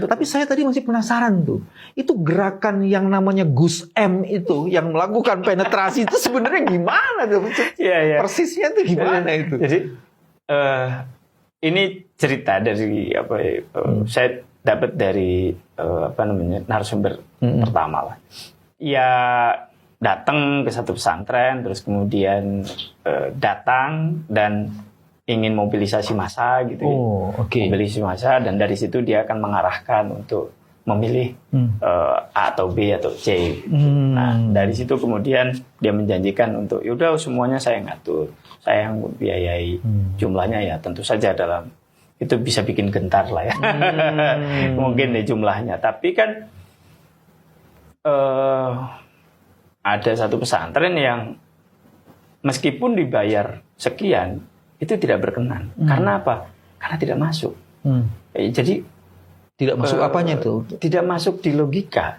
Tapi saya tadi masih penasaran tuh. Itu gerakan yang namanya Gus M itu yang melakukan penetrasi itu sebenarnya gimana tuh? Iya. Persisnya tuh gimana itu? Jadi ini cerita dari saya dapat dari narasumber pertama lah. Ya datang ke satu pesantren, terus kemudian datang dan ingin mobilisasi massa gitu. Mobilisasi massa, dan dari situ dia akan mengarahkan untuk memilih A atau B atau C. Nah, dari situ kemudian dia menjanjikan untuk yaudah semuanya saya ngatur, saya yang biayai. Jumlahnya ya tentu saja dalam itu bisa bikin gentar lah ya. Mungkin ya jumlahnya, tapi kan ada satu pesantren yang meskipun dibayar sekian itu tidak berkenan. Karena apa? Karena tidak masuk. Jadi tidak masuk apanya itu? Tidak masuk di logika.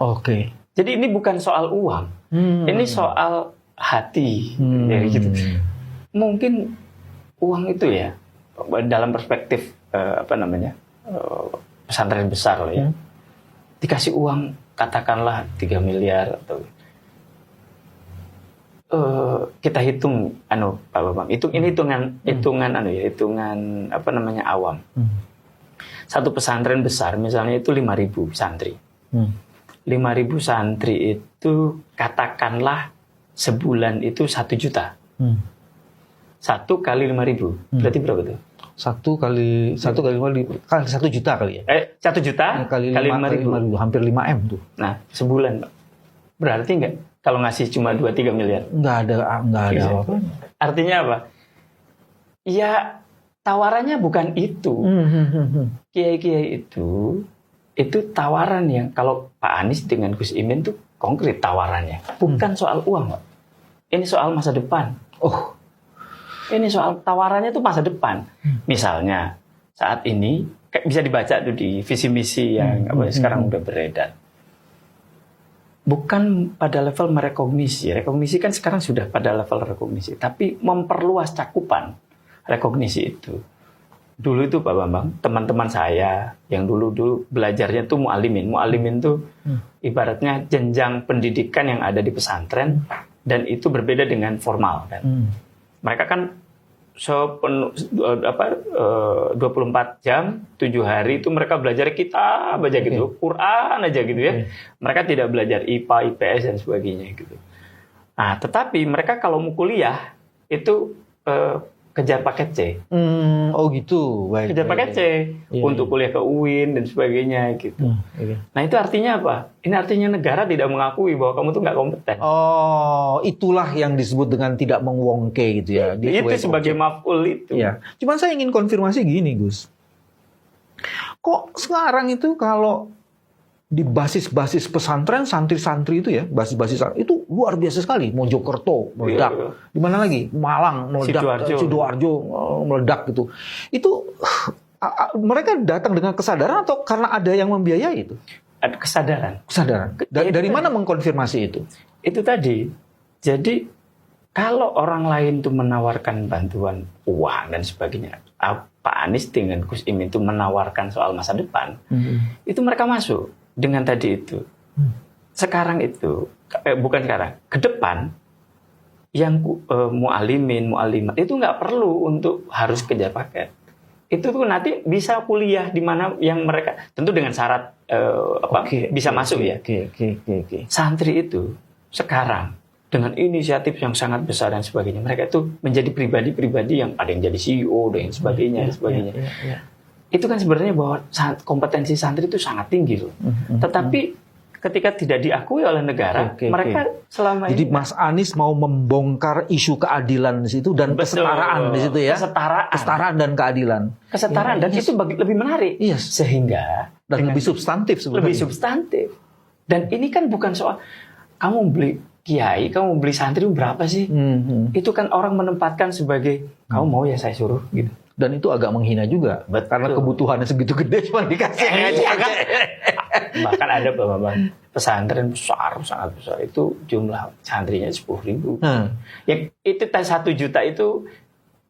Jadi ini bukan soal uang. Ini soal hati. Ya, gitu. Mungkin uang itu ya dalam perspektif pesantren besar lah ya. Dikasih uang katakanlah 3 miliar atau kita hitung Pak Bambang. Ini hitungan awam. Satu pesantren besar misalnya itu 5.000 santri. 5.000 santri itu katakanlah sebulan itu 1 juta. 1 kali 5.000 berarti berapa tuh? 1 juta kali ya? 1 juta kali 5.000 hampir 5M tuh. Nah sebulan Pak. Berarti enggak kalau ngasih cuma 2-3 miliar? Enggak ada apa-apa. Artinya apa? Ya tawarannya bukan itu. Kiai-kiai itu tawaran yang kalau Pak Anies dengan Gus Imin tuh konkret tawarannya. Bukan soal uang, Pak. Ini soal masa depan. Ini soal tawarannya tuh masa depan. Misalnya saat ini bisa dibaca tuh di visi misi yang sekarang udah beredar. Bukan pada level merekognisi. Rekognisi kan sekarang sudah pada level rekognisi. Tapi memperluas cakupan rekognisi itu. Dulu itu Pak Bambang, teman-teman saya yang dulu belajarnya tuh mu'alimin. Mu'alimin tuh ibaratnya jenjang pendidikan yang ada di pesantren. Dan itu berbeda dengan formal. Kan? Mereka kan 24 jam, 7 hari itu mereka belajar kitab aja gitu, Quran aja gitu ya. Mereka tidak belajar IPA, IPS dan sebagainya gitu. Nah, tetapi mereka kalau mau kuliah itu kejar paket C. Gitu. Baik, kejar paket C untuk kuliah ke UIN dan sebagainya gitu. Nah, itu artinya apa? Ini artinya negara tidak mengakui bahwa kamu tuh nggak kompeten. Itulah yang disebut dengan tidak mengwongke gitu ya. Itu sebagai maf'ul itu. Ya. Cuman saya ingin konfirmasi gini, Gus. Kok sekarang itu kalau di basis-basis pesantren, santri-santri itu ya, basis-basis itu luar biasa sekali. Mojokerto meledak, di mana lagi? Malang meledak, Sidoarjo meledak gitu. Itu mereka datang dengan kesadaran atau karena ada yang membiayai itu? Ada kesadaran. Dari mana mengkonfirmasi itu? Itu tadi. Jadi kalau orang lain tuh menawarkan bantuan uang dan sebagainya, Pak Anies dengan Gus Imin itu menawarkan soal masa depan, itu mereka masuk. Dengan tadi itu, sekarang itu, bukan sekarang, ke depan, yang mu'alimin, mu'alimat, itu nggak perlu untuk harus kejar paket. Itu tuh nanti bisa kuliah di mana yang mereka, tentu dengan syarat bisa masuk ya. Santri itu, sekarang, dengan inisiatif yang sangat besar dan sebagainya, mereka itu menjadi pribadi-pribadi yang ada yang jadi CEO, dan sebagainya, Itu kan sebenarnya bahwa kompetensi santri itu sangat tinggi loh. Tetapi ketika tidak diakui oleh negara, mereka selama ini. Jadi Mas Anies mau membongkar isu keadilan di situ dan kesetaraan di situ ya. Kesetaraan dan keadilan. Kesetaraan dan itu lebih menarik. Sehingga dan lebih substantif sebenarnya. Lebih substantif. Dan ini kan bukan soal kamu beli kiai, kamu beli santri berapa sih? Itu kan orang menempatkan sebagai kamu mau ya saya suruh gitu. Dan itu agak menghina juga. Karena kebutuhannya segitu gede cuma dikasih aja. Bahkan ada pesantren besar, sangat besar. Itu jumlah santrinya 10.000. Ya, itu 1 juta itu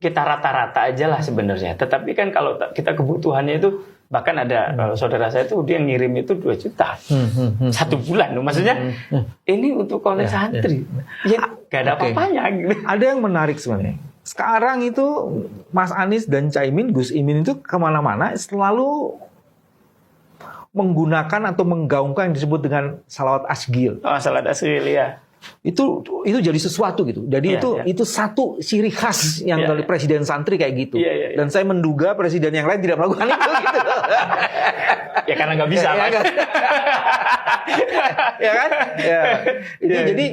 kita rata-rata aja lah sebenarnya. Tetapi kan kalau kita kebutuhannya itu Bahkan ada saudara saya tuh dia ngirim itu 2 juta 1 bulan loh. Maksudnya ini untuk oleh santri. Ya gak ada Oke. apa-apanya gitu. Ada yang menarik sebenarnya. Sekarang itu Mas Anies dan Caimin, Gus Imin itu kemana-mana selalu menggunakan atau menggaungkan yang disebut dengan salawat asgil. Oh, salat asli ya. Itu jadi sesuatu gitu. Jadi Iya, itu satu ciri khas yang Iya, dari iya. presiden santri kayak gitu. Iya, iya, iya. Dan saya menduga presiden yang lain tidak melakukan itu gitu. Ya karena nggak bisa. Ya, Mas. kan? Ya kan? Ya. Itu Iya, jadi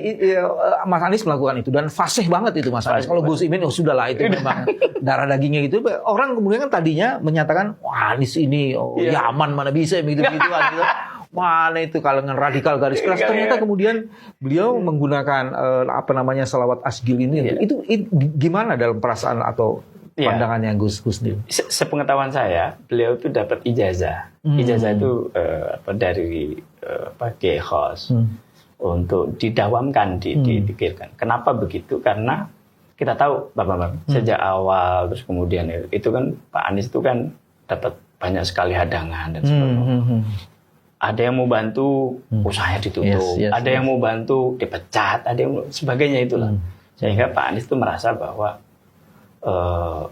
Mas Anies melakukan itu dan fasih banget itu Mas Anies. Fasih Kalau Gus Imin sudahlah itu memang darah dagingnya gitu. Orang kemudian kan tadinya menyatakan wah Anies ini Iya. Yaman mana bisa begitu-begituan gitu. Mana itu kalangan radikal garis keras. Iya, Ternyata iya. kemudian beliau menggunakan salawat asgil ini. Iya. Itu gimana dalam perasaan atau Iya. pandangannya Gus Dim? Sepengetahuan saya, beliau itu dapat ijazah. Ijazah itu dari Kiai Khos untuk didawamkan, dipikirkan. Kenapa begitu? Karena kita tahu, Bapak-bapak, sejak awal terus kemudian itu kan Pak Anies itu kan dapat banyak sekali hadangan dan sebagainya. Ada yang mau bantu usahanya ditutup, Yes, ada yang mau bantu dipecat, ada yang sebagainya itulah. Sehingga Pak Anies itu merasa bahwa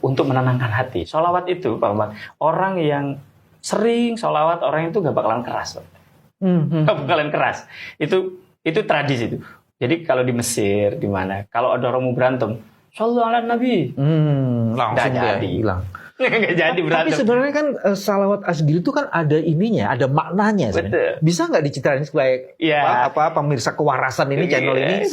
untuk menenangkan hati, sholawat itu, Pak, orang yang sering sholawat orang itu gak bakalan keras, gak bakalan keras. Itu tradisi itu. Jadi kalau di Mesir, di mana, kalau ada orang mau berantem, shollu ala Nabi, Langsung Nggak dia jadi. hilang. nggak jadi Tapi berantem. sebenarnya kan salawat asgil itu kan ada ininya, ada maknanya sebenarnya. Betul. Bisa nggak diceritain supaya Iya. pemirsa kewarasan ini channel ini